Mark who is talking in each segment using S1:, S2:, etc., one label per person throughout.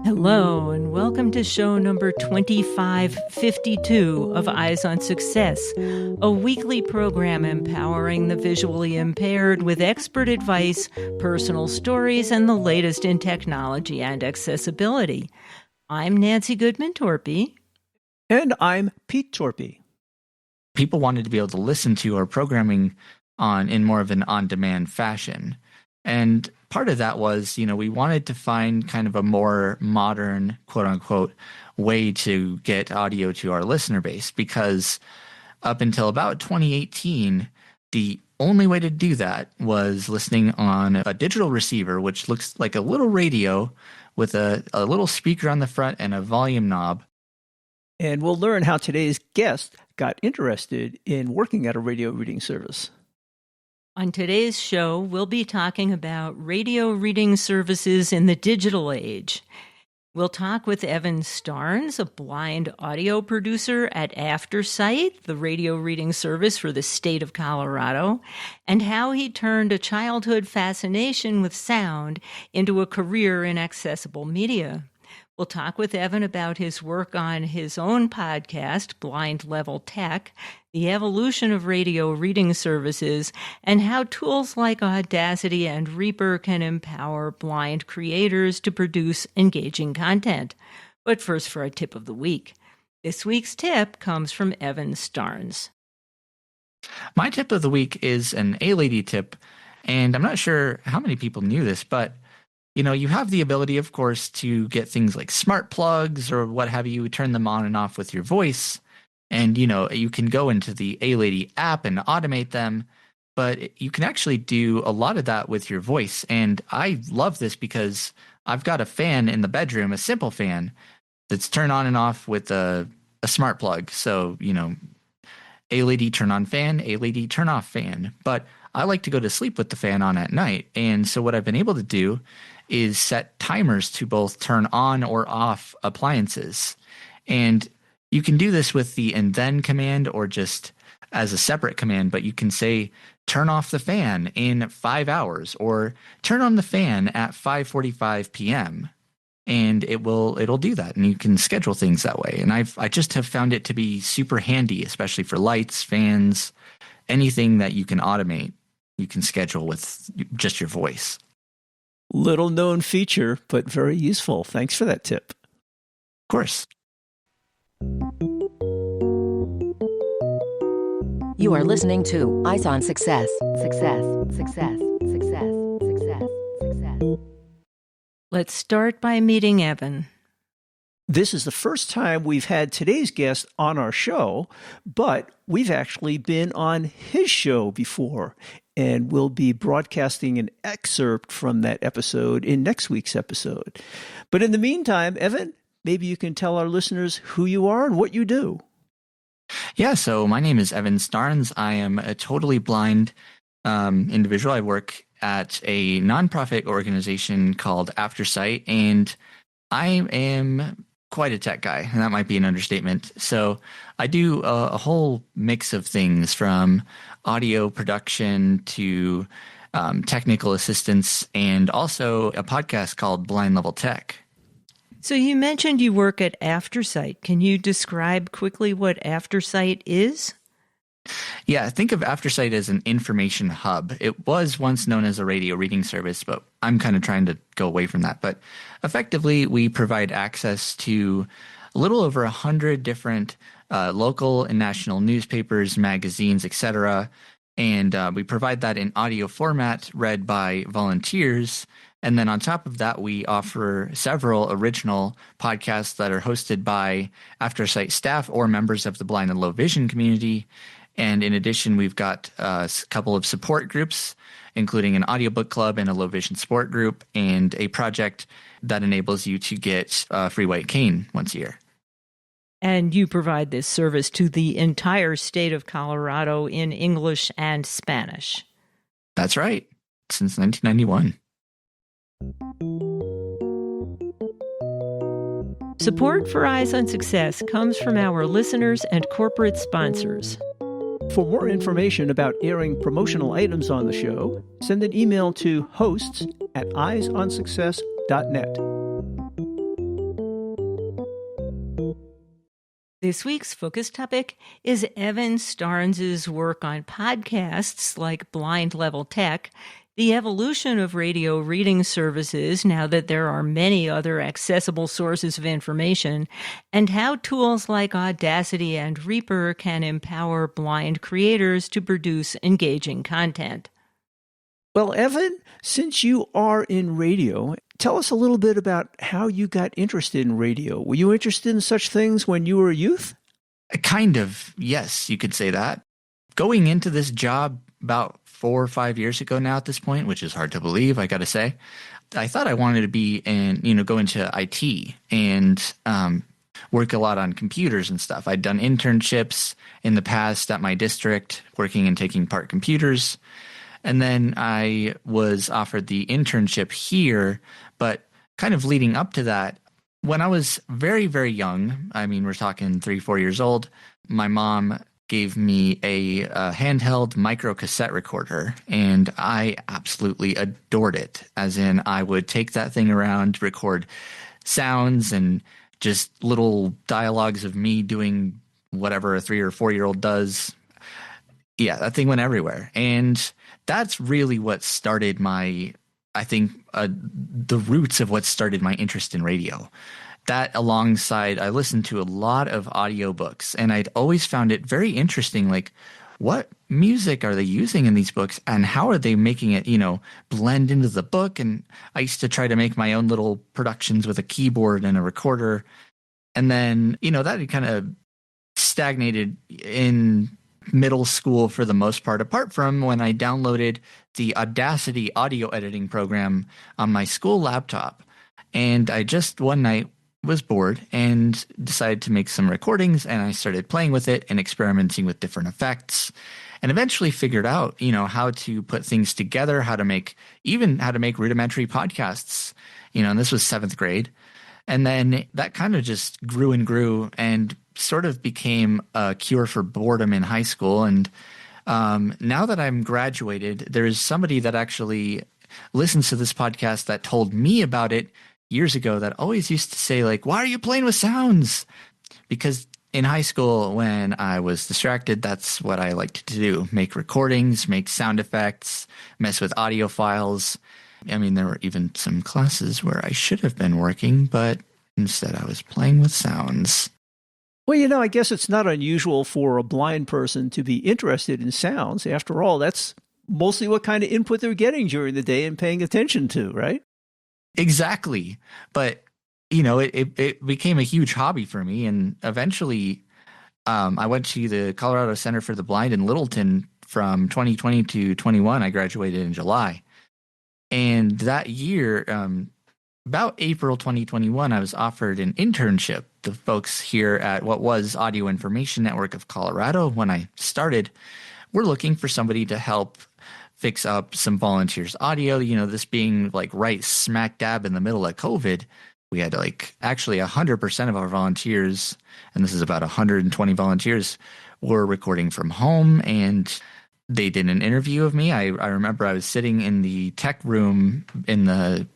S1: Hello, and welcome to show number 2552 of Eyes on Success, a weekly program empowering the visually impaired with expert advice, personal stories, and the latest in technology and accessibility. I'm Nancy Torpey.
S2: And I'm Pete Torpey.
S3: People wanted to be able to listen to our programming in more of an on-demand fashion. And part of that was, we wanted to find kind of a more modern, quote-unquote, way to get audio to our listener base, because up until about 2018, the only way to do that was listening on a digital receiver, which looks like a little radio with a little speaker on the front and a volume knob.
S2: And we'll learn how today's guest got interested in working at a radio reading service.
S1: On today's show, we'll be talking about radio reading services in the digital age. We'll talk with Evan Starnes, a blind audio producer at Aftersight, the radio reading service for the state of Colorado, and how he turned a childhood fascination with sound into a career in accessible media. We'll talk with Evan about his work on his own podcast, Blind Level Tech, the evolution of radio reading services, and how tools like Audacity and Reaper can empower blind creators to produce engaging content. But first, for a tip of the week. This week's tip comes from Evan Starnes.
S3: My tip of the week is an A-Lady tip, and I'm not sure how many people knew this, but you have the ability, of course, to get things like smart plugs or what have you, turn them on and off with your voice. And, you can go into the A-Lady app and automate them, but you can actually do a lot of that with your voice. And I love this because I've got a fan in the bedroom, a simple fan that's turned on and off with a smart plug. So, A-Lady turn on fan, A-Lady turn off fan. But I like to go to sleep with the fan on at night. And so what I've been able to do is set timers to both turn on or off appliances. And you can do this with the and then command or just as a separate command, but you can say turn off the fan in 5 hours or turn on the fan at 5:45 p.m. and it'll do that, and you can schedule things that way. And I just have found it to be super handy, especially for lights, fans, anything that you can automate, you can schedule with just your voice.
S2: Little known feature, but very useful. Thanks for that tip.
S3: Of course.
S4: You are listening to Eyes on Success. Success, success, success, success, success.
S1: Let's start by meeting Evan.
S2: This is the first time we've had today's guest on our show, but we've actually been on his show before, and we'll be broadcasting an excerpt from that episode in next week's episode. But in the meantime, Evan, maybe you can tell our listeners who you are and what you do.
S3: Yeah, so my name is Evan Starnes. I am a totally blind individual. I work at a nonprofit organization called Aftersight, and I am quite a tech guy, and that might be an understatement. So I do a whole mix of things, from audio production to technical assistance, and also a podcast called Blind Level Tech.
S1: So you mentioned you work at Aftersight. Can you describe quickly what Aftersight is?
S3: Yeah, think of Aftersight as an information hub. It was once known as a radio reading service, but I'm kind of trying to go away from that. But effectively, we provide access to a little over 100 different local and national newspapers, magazines, etc. And we provide that in audio format read by volunteers. And then on top of that, we offer several original podcasts that are hosted by Aftersight staff or members of the blind and low vision community. And in addition, we've got a couple of support groups, including an audiobook club and a low vision support group, and a project that enables you to get a free white cane once a year.
S1: And you provide this service to the entire state of Colorado in English and Spanish.
S3: That's right. Since 1991.
S1: Support for Eyes on Success comes from our listeners and corporate sponsors.
S2: For more information about airing promotional items on the show, send an email to hosts@eyesonsuccess.net.
S1: This week's focus topic is Evan Starnes' work on podcasts like Blind Level Tech, the evolution of radio reading services now that there are many other accessible sources of information, and how tools like Audacity and Reaper can empower blind creators to produce engaging content.
S2: Well, Evan, since you are in radio, tell us a little bit about how you got interested in radio. Were you interested in such things when you were a youth?
S3: Kind of, yes, you could say that. Going into this job about 4 or 5 years ago now at this point, which is hard to believe, I got to say, I thought I wanted to be go into IT and work a lot on computers and stuff. I'd done internships in the past at my district, working and taking apart computers. And then I was offered the internship here, but kind of leading up to that, when I was very, very young, I mean, we're talking 3, 4 years old, my mom gave me a handheld micro cassette recorder, and I absolutely adored it. As in, I would take that thing around, record sounds and just little dialogues of me doing whatever a 3 or 4 year old does. Yeah, that thing went everywhere. And that's really what started the roots of what started my interest in radio. That alongside, I listened to a lot of audiobooks, and I'd always found it very interesting, like, what music are they using in these books, and how are they making it, blend into the book? And I used to try to make my own little productions with a keyboard and a recorder. And then, that had kind of stagnated in middle school for the most part, apart from when I downloaded the Audacity audio editing program on my school laptop. And I just one night was bored and decided to make some recordings, and I started playing with it and experimenting with different effects, and eventually figured out, how to put things together, how to make rudimentary podcasts, and this was 7th grade. And then that kind of just grew and grew and sort of became a cure for boredom in high school. And now that I'm graduated, there's somebody that actually listens to this podcast that told me about it years ago that always used to say, like, why are you playing with sounds? Because in high school, when I was distracted, that's what I liked to do. Make recordings, make sound effects, mess with audio files. I mean, there were even some classes where I should have been working, but instead I was playing with sounds.
S2: Well, I guess it's not unusual for a blind person to be interested in sounds. After all, that's mostly what kind of input they're getting during the day and paying attention to, right?
S3: Exactly. But, it became a huge hobby for me. And eventually I went to the Colorado Center for the Blind in Littleton from 2020 to 21. I graduated in July. And that year, about April 2021, I was offered an internship. The folks here at what was Audio Information Network of Colorado, when I started, were looking for somebody to help fix up some volunteers' audio. This being like right smack dab in the middle of COVID, we had actually 100% of our volunteers, and this is about 120 volunteers, were recording from home, and they did an interview of me. I remember I was sitting in the tech room in the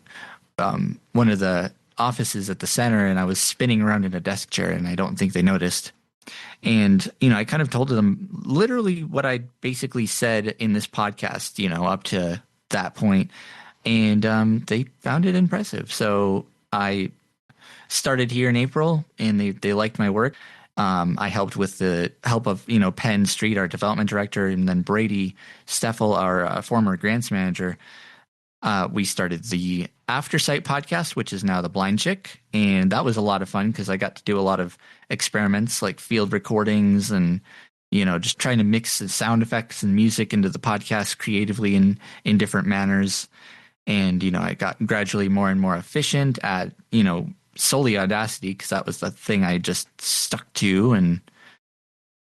S3: one of the offices at the center, and I was spinning around in a desk chair, and I don't think they noticed. And, I kind of told them literally what I basically said in this podcast, up to that point. And they found it impressive. So I started here in April, and they liked my work. I helped with the help of, Penn Street, our development director, and then Brady Steffel, our former grants manager. We started the Aftersight podcast, which is now the Blind Chick. And that was a lot of fun because I got to do a lot of experiments like field recordings and, just trying to mix the sound effects and music into the podcast creatively in different manners. And, I got gradually more and more efficient at, solely Audacity because that was the thing I just stuck to. And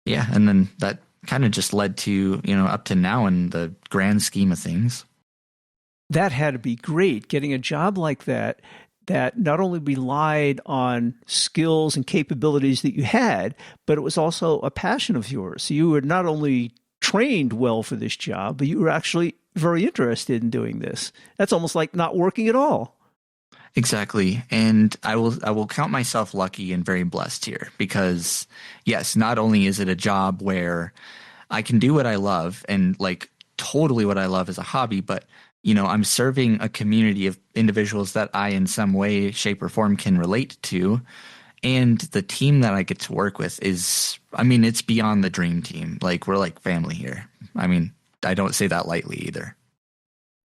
S3: yeah, and then that kind of just led to, up to now in the grand scheme of things.
S2: That had to be great, getting a job like that. that not only relied on skills and capabilities that you had, but it was also a passion of yours. So you were not only trained well for this job, but you were actually very interested in doing this. That's almost like not working at all.
S3: Exactly. And I will count myself lucky and very blessed here because, yes, not only is it a job where I can do what I love and like totally what I love as a hobby, but I'm serving a community of individuals that I in some way, shape, or form can relate to. And the team that I get to work with is, it's beyond the dream team. Like, we're like family here. I don't say that lightly either.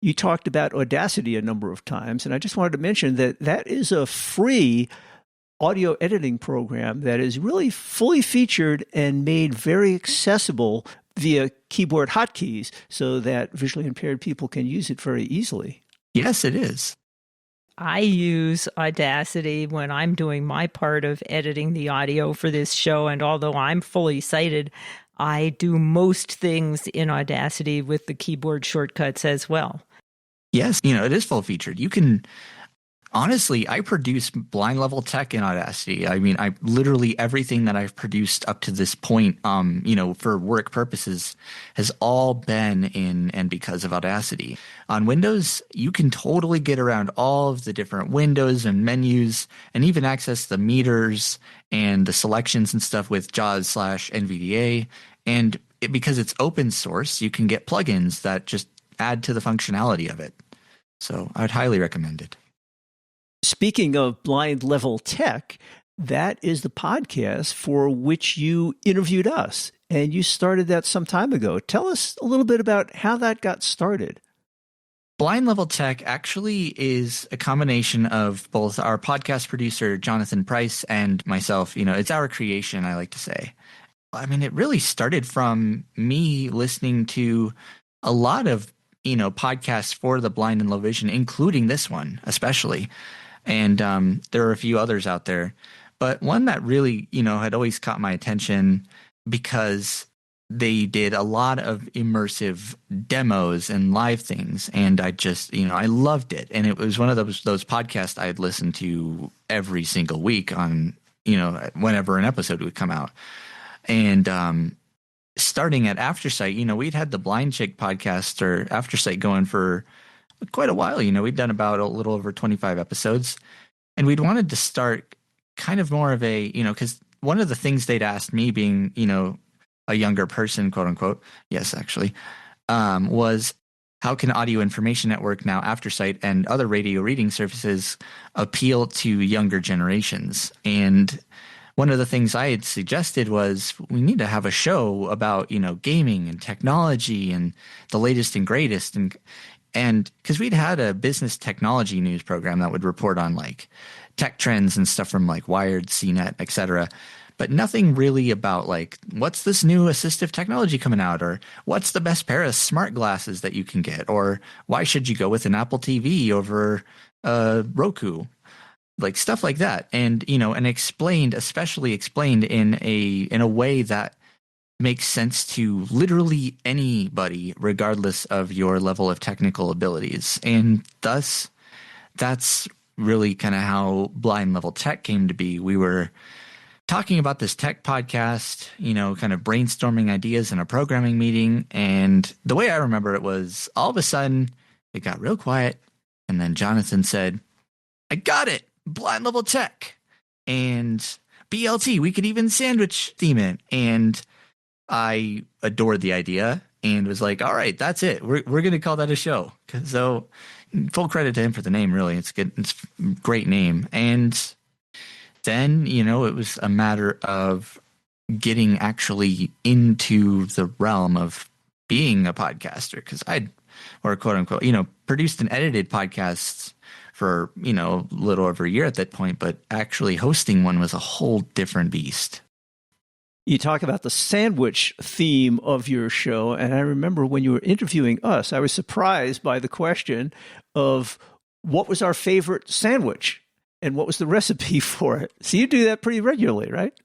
S2: You talked about Audacity a number of times, and I just wanted to mention that that is a free audio editing program that is really fully featured and made very accessible via keyboard hotkeys so that visually impaired people can use it very easily.
S3: Yes, it is.
S1: I use Audacity when I'm doing my part of editing the audio for this show, and although I'm fully sighted, I do most things in Audacity with the keyboard shortcuts as well.
S3: Yes, it is full featured. You can honestly, I produce blind level tech in Audacity. I literally everything that I've produced up to this point, for work purposes has all been in and because of Audacity. On Windows, you can totally get around all of the different windows and menus and even access the meters and the selections and stuff with JAWS/NVDA. And because it's open source, you can get plugins that just add to the functionality of it. So I'd highly recommend it.
S2: Speaking of blind level tech, that is the podcast for which you interviewed us, and you started that some time ago. Tell us a little bit about how that got started.
S3: Blind Level Tech actually is a combination of both our podcast producer, Jonathan Price, and myself. It's our creation, I like to say. It really started from me listening to a lot of, podcasts for the blind and low vision, including this one, especially. And there are a few others out there. But one that really, had always caught my attention because they did a lot of immersive demos and live things. And I just, I loved it. And it was one of those podcasts I'd listen to every single week on, whenever an episode would come out. And starting at Aftersight, we'd had the Blind Chick podcast or Aftersight going for quite a while. We'd done about a little over 25 episodes, and we'd wanted to start kind of more of a, because one of the things they'd asked me being, a younger person, quote unquote, yes, actually, was how can Audio Information Network, now Aftersight, and other radio reading services appeal to younger generations? And one of the things I had suggested was we need to have a show about, gaming and technology and the latest and greatest. And because we'd had a business technology news program that would report on like tech trends and stuff from like Wired, CNET, et cetera, but nothing really about like, what's this new assistive technology coming out, or what's the best pair of smart glasses that you can get, or why should you go with an Apple TV over Roku, like stuff like that. And, and especially explained in a way that makes sense to literally anybody, regardless of your level of technical abilities. And thus, that's really kind of how Blind Level Tech came to be. We were talking about this tech podcast, kind of brainstorming ideas in a programming meeting. And the way I remember it was all of a sudden it got real quiet. And then Jonathan said, I got it, Blind Level Tech. And BLT, we could even sandwich theme it. And I adored the idea and was like, all right, that's it. We're going to call that a show. So full credit to him for the name, really. It's good. It's a great name. And then, it was a matter of getting actually into the realm of being a podcaster, because or quote unquote, produced and edited podcasts for, a little over a year at that point, but actually hosting one was a whole different beast.
S2: You talk about the sandwich theme of your show, and I remember when you were interviewing us, I was surprised by the question of what was our favorite sandwich and what was the recipe for it. So you do that pretty regularly, right?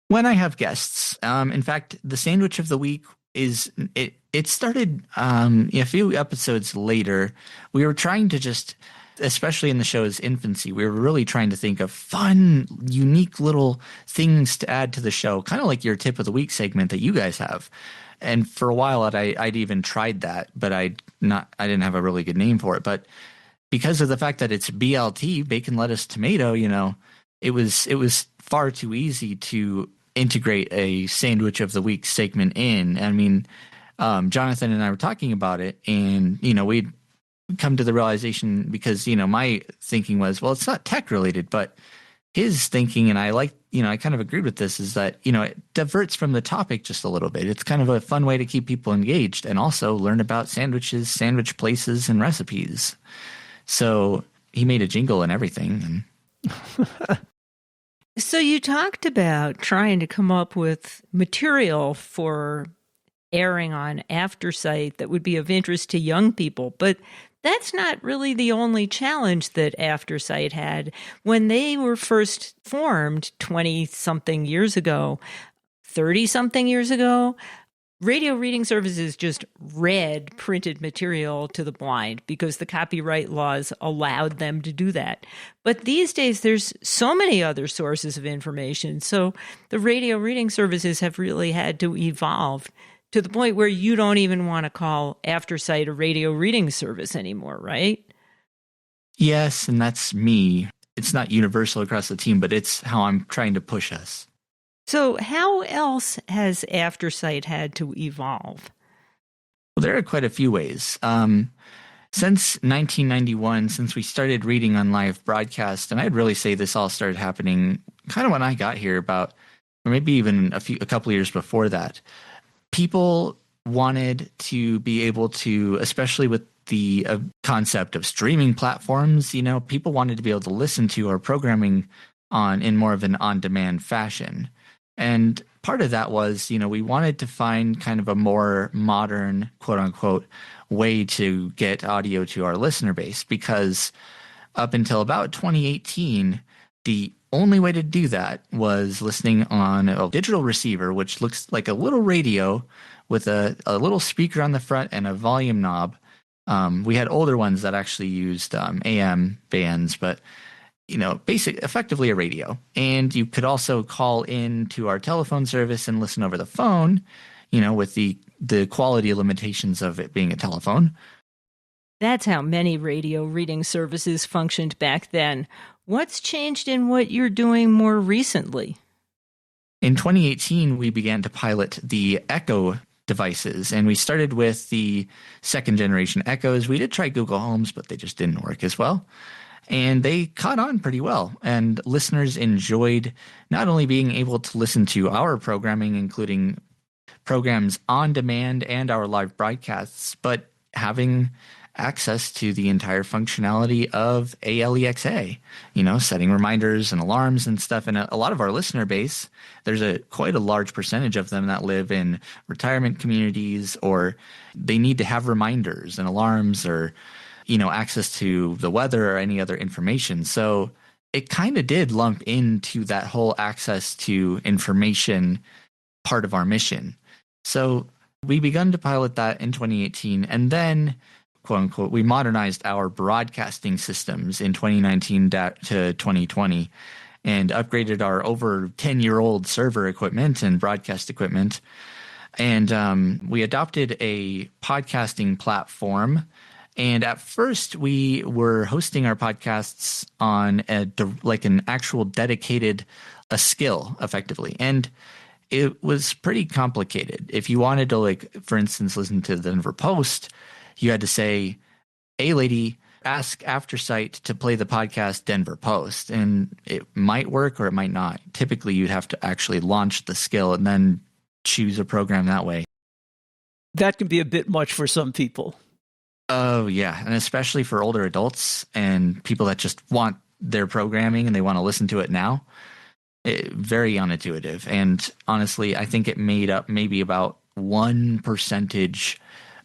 S3: When I have guests. In fact, the sandwich of the week it started a few episodes later. We were trying to just especially in the show's infancy, we were really trying to think of fun, unique little things to add to the show, kind of like your tip of the week segment that you guys have. And for a while, I'd even tried that, but I didn't have a really good name for it. But because of the fact that it's BLT, bacon, lettuce, tomato, it was far too easy to integrate a sandwich of the week segment in. I mean, Jonathan and I were talking about it, and we'd come to the realization, because my thinking was, well, it's not tech related, but his thinking, and I kind of agreed with this, is that it diverts from the topic just a little bit. It's kind of a fun way to keep people engaged and also learn about sandwiches, sandwich places, and recipes. So he made a jingle and everything.
S1: So you talked about trying to come up with material for airing on Aftersight that would be of interest to young people, but that's not really the only challenge that Aftersight had. When they were first formed 20-something years ago, 30-something years ago, radio reading services just read printed material to the blind because the copyright laws allowed them to do that. But these days, there's so many other sources of information. So the radio reading services have really had to evolve to the point where you don't even want to call Aftersight a radio reading service anymore, right?
S3: Yes, and that's me. It's not universal across the team, but it's how I'm trying to push us.
S1: So how else has Aftersight had to evolve?
S3: Well, there are quite a few ways. Since 1991, since we started reading on live broadcast, and I'd really say this all started happening kind of when I got here, or maybe even a couple of years before that, people wanted to be able to, especially with the concept of streaming platforms, people wanted to be able to listen to our programming in more of an on-demand fashion. And part of that was, we wanted to find kind of a more modern, quote unquote, way to get audio to our listener base, because up until about 2018, the only way to do that was listening on a digital receiver, which looks like a little radio with a little speaker on the front and a volume knob. We had older ones that actually used AM bands, but effectively a radio. And you could also call in to our telephone service and listen over the phone, with the quality limitations of it being a telephone.
S1: That's how many radio reading services functioned back then. What's changed in what you're doing more recently?
S3: In 2018, we began to pilot the Echo devices, and we started with the second generation Echoes. We did try Google Homes, but they just didn't work as well. And they caught on pretty well, and listeners enjoyed not only being able to listen to our programming, including programs on demand and our live broadcasts, but having access to the entire functionality of ALEXA, setting reminders and alarms and stuff. And a lot of our listener base, there's quite a large percentage of them that live in retirement communities, or they need to have reminders and alarms, or access to the weather or any other information. So it kind of did lump into that whole access to information part of our mission. So we began to pilot that in 2018, and then, quote unquote, we modernized our broadcasting systems in 2019 to 2020 and upgraded our over 10-year-old server equipment and broadcast equipment. And we adopted a podcasting platform. And at first, we were hosting our podcasts on an actual dedicated skill, effectively. And it was pretty complicated. If you wanted to, for instance, listen to the Denver Post, you had to say, "Hey, lady, ask Aftersight to play the podcast Denver Post." And it might work or it might not. Typically, you'd have to actually launch the skill and then choose a program that way.
S2: That can be a bit much for some people.
S3: Oh, yeah. And especially for older adults and people that just want their programming and they want to listen to it now. Very unintuitive. And honestly, I think it made up maybe about 1%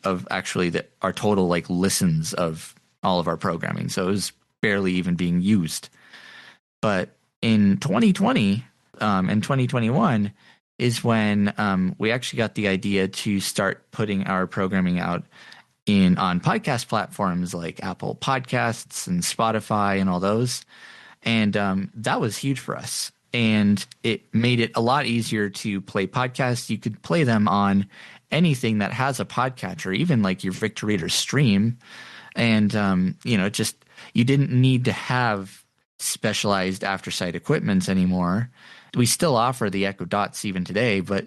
S3: of actually our total listens of all of our programming. So it was barely even being used. But in 2020 and 2021 is when we actually got the idea to start putting our programming out on podcast platforms like Apple Podcasts and Spotify and all those. And that was huge for us. And it made it a lot easier to play podcasts. You could play them on anything that has a podcatcher, even like your Victor Reader Stream. And, just you didn't need to have specialized Aftersight equipment anymore. We still offer the Echo Dots even today, but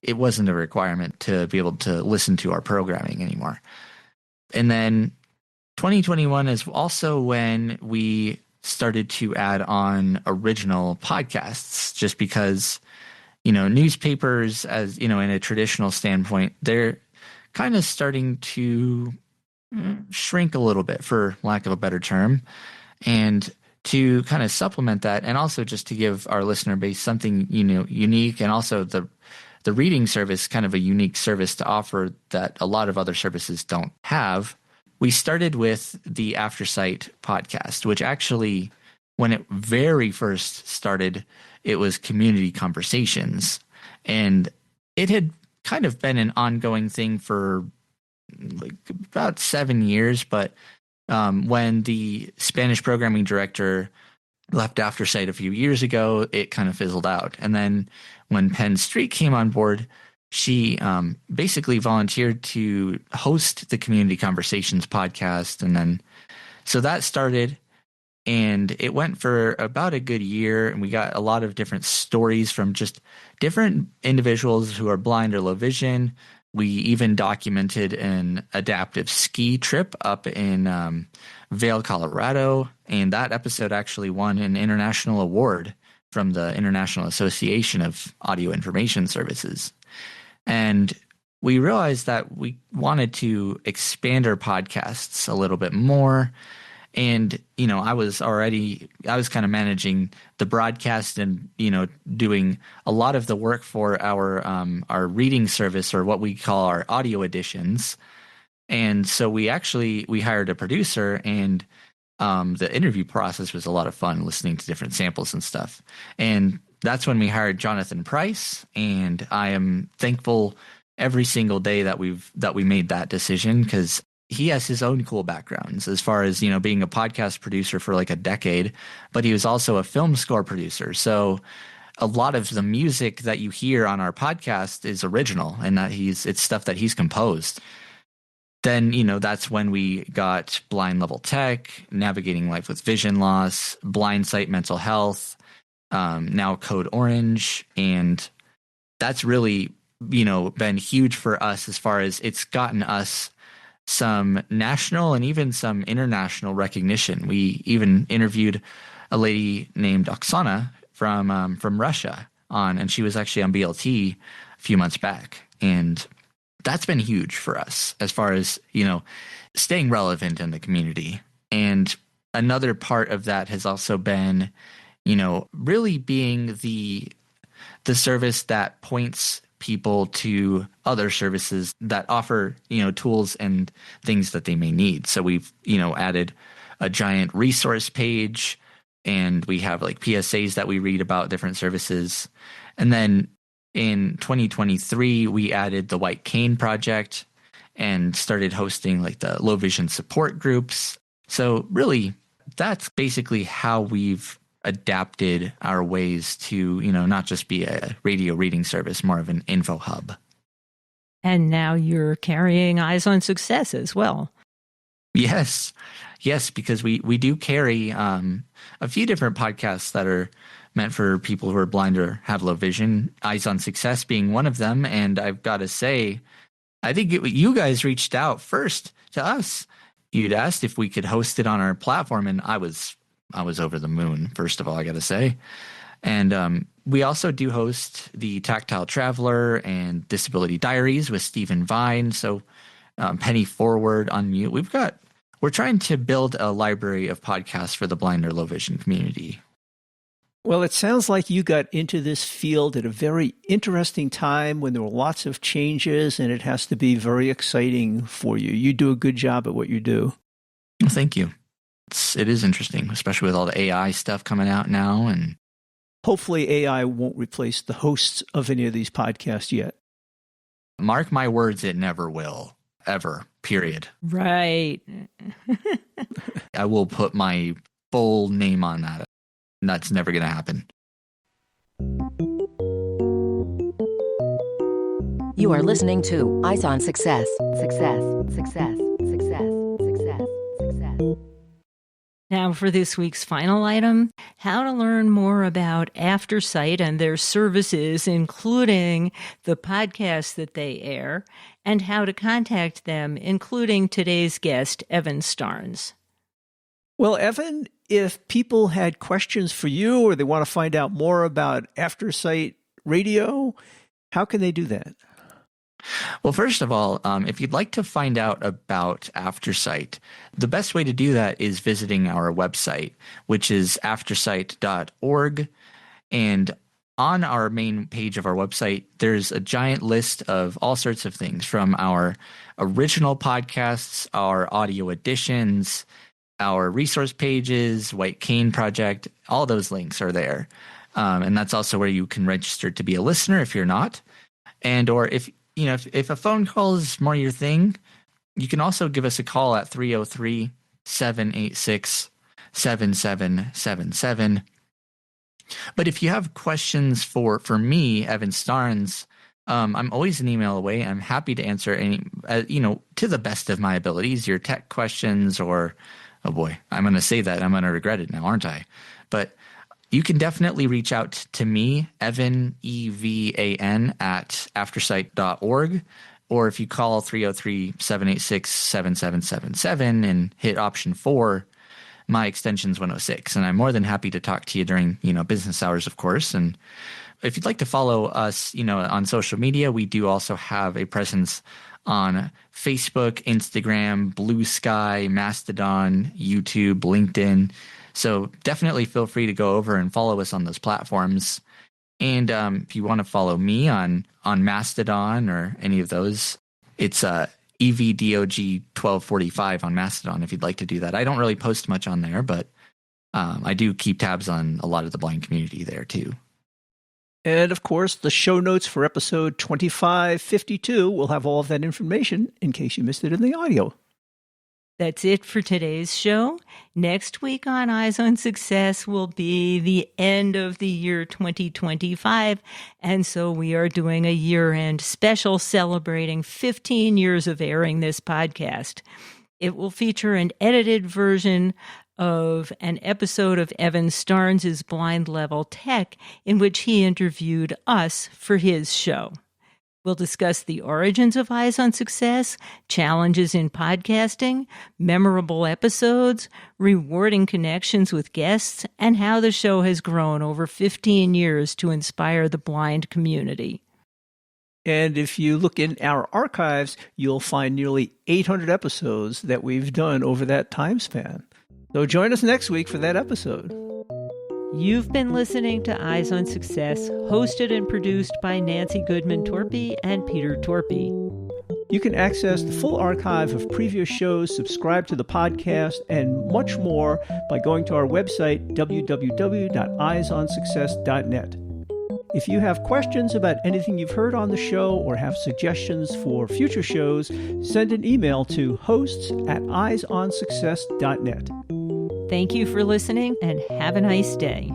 S3: it wasn't a requirement to be able to listen to our programming anymore. And then 2021 is also when we started to add on original podcasts, just because, newspapers, as in a traditional standpoint, they're kind of starting to shrink a little bit, for lack of a better term. And to kind of supplement that, and also just to give our listener base something, unique, and also the reading service, kind of a unique service to offer that a lot of other services don't have. We started with the Aftersight podcast, which actually, when it very first started, it was community conversations. And it had kind of been an ongoing thing for like about 7 years. But when the Spanish programming director left Aftersight a few years ago, it kind of fizzled out. And then when Penn Street came on board, she basically volunteered to host the Community Conversations podcast. And then so that started, and it went for about a good year. And we got a lot of different stories from just different individuals who are blind or low vision. We even documented an adaptive ski trip up in Vail, Colorado. And that episode actually won an international award from the International Association of Audio Information Services. And we realized that we wanted to expand our podcasts a little bit more. And, I was kind of managing the broadcast and, doing a lot of the work for our reading service, or what we call our audio editions. And so we hired a producer, and the interview process was a lot of fun, listening to different samples and stuff. And that's when we hired Jonathan Price, and I am thankful every single day that we made that decision, because he has his own cool backgrounds as far as, being a podcast producer for like a decade, but he was also a film score producer. So a lot of the music that you hear on our podcast is original, and that it's stuff that he's composed. Then, that's when we got Blind Level Tech, Navigating Life with Vision Loss, Blind Sight Mental Health, now Code Orange. And that's really, been huge for us, as far as it's gotten us some national and even some international recognition. We even interviewed a lady named Oksana from Russia and she was actually on BLT a few months back. And that's been huge for us as far as, staying relevant in the community. And another part of that has also been, really being the service that points people to other services that offer, tools and things that they may need. So we've, added a giant resource page, and we have like PSAs that we read about different services. And then in 2023, we added the White Cane Project and started hosting like the low vision support groups. So really, that's basically how we've adapted our ways to, not just be a radio reading service, more of an info hub.
S1: And now you're carrying Eyes on Success as well.
S3: Yes, because we do carry a few different podcasts that are meant for people who are blind or have low vision, Eyes on Success being one of them. And I've got to say, I think you guys reached out first to us. You'd asked if we could host it on our platform, and I was over the moon, first of all, I got to say. And we also do host the Tactile Traveler and Disability Diaries with Stephen Vine. So Penny Forward on Mute. We're trying to build a library of podcasts for the blind or low vision community.
S2: Well, it sounds like you got into this field at a very interesting time when there were lots of changes, and it has to be very exciting for you. You do a good job at what you do.
S3: Well, thank you. It is interesting, especially with all the AI stuff coming out now. And
S2: hopefully AI won't replace the hosts of any of these podcasts yet.
S3: Mark my words, it never will. ever, period.
S1: Right.
S3: I will put my full name on that. That's never going to happen.
S4: You are listening to Eyes on Success. Success, success, success, success, success.
S1: Now for this week's final item, how to learn more about Aftersight and their services, including the podcasts that they air, and how to contact them, including today's guest, Evan Starnes.
S2: Well, Evan, if people had questions for you or they want to find out more about Aftersight Radio, how can they do that?
S3: Well, first of all, if you'd like to find out about Aftersight, the best way to do that is visiting our website, which is aftersight.org. And on our main page of our website, there's a giant list of all sorts of things, from our original podcasts, our audio editions, our resource pages, White Cane Project. All those links are there. And that's also where you can register to be a listener if you're not. And or if a phone call is more your thing, you can also give us a call at 303-786-7777. But if you have questions for me, Evan Starnes, I'm always an email away. I'm happy to answer any, to the best of my abilities, your tech questions or, oh boy, I'm going to say that. I'm going to regret it now, aren't I? But you can definitely reach out to me, Evan, EVAN, at aftersight.org. Or if you call 303-786-7777 and hit option 4, my extension's 106. And I'm more than happy to talk to you during, business hours, of course. And if you'd like to follow us, on social media, we do also have a presence on Facebook, Instagram, Blue Sky, Mastodon, YouTube, LinkedIn. So definitely feel free to go over and follow us on those platforms. And if you want to follow me on Mastodon or any of those, it's EVDOG1245 on Mastodon if you'd like to do that. I don't really post much on there, but I do keep tabs on a lot of the blind community there too.
S2: And of course, the show notes for episode 2552 will have all of that information in case you missed it in the audio.
S1: That's it for today's show. Next week on Eyes on Success will be the end of the year 2025, and so we are doing a year-end special celebrating 15 years of airing this podcast. It will feature an edited version of an episode of Evan Starnes' Blind Level Tech, in which he interviewed us for his show. We'll discuss the origins of Eyes on Success, challenges in podcasting, memorable episodes, rewarding connections with guests, and how the show has grown over 15 years to inspire the blind community.
S2: And if you look in our archives, you'll find nearly 800 episodes that we've done over that time span. So join us next week for that episode.
S1: You've been listening to Eyes on Success, hosted and produced by Nancy Torpey and Peter Torpey.
S2: You can access the full archive of previous shows, subscribe to the podcast, and much more by going to our website, www.eyesonsuccess.net. If you have questions about anything you've heard on the show or have suggestions for future shows, send an email to hosts@eyesonsuccess.net.
S1: Thank you for listening and have a nice day.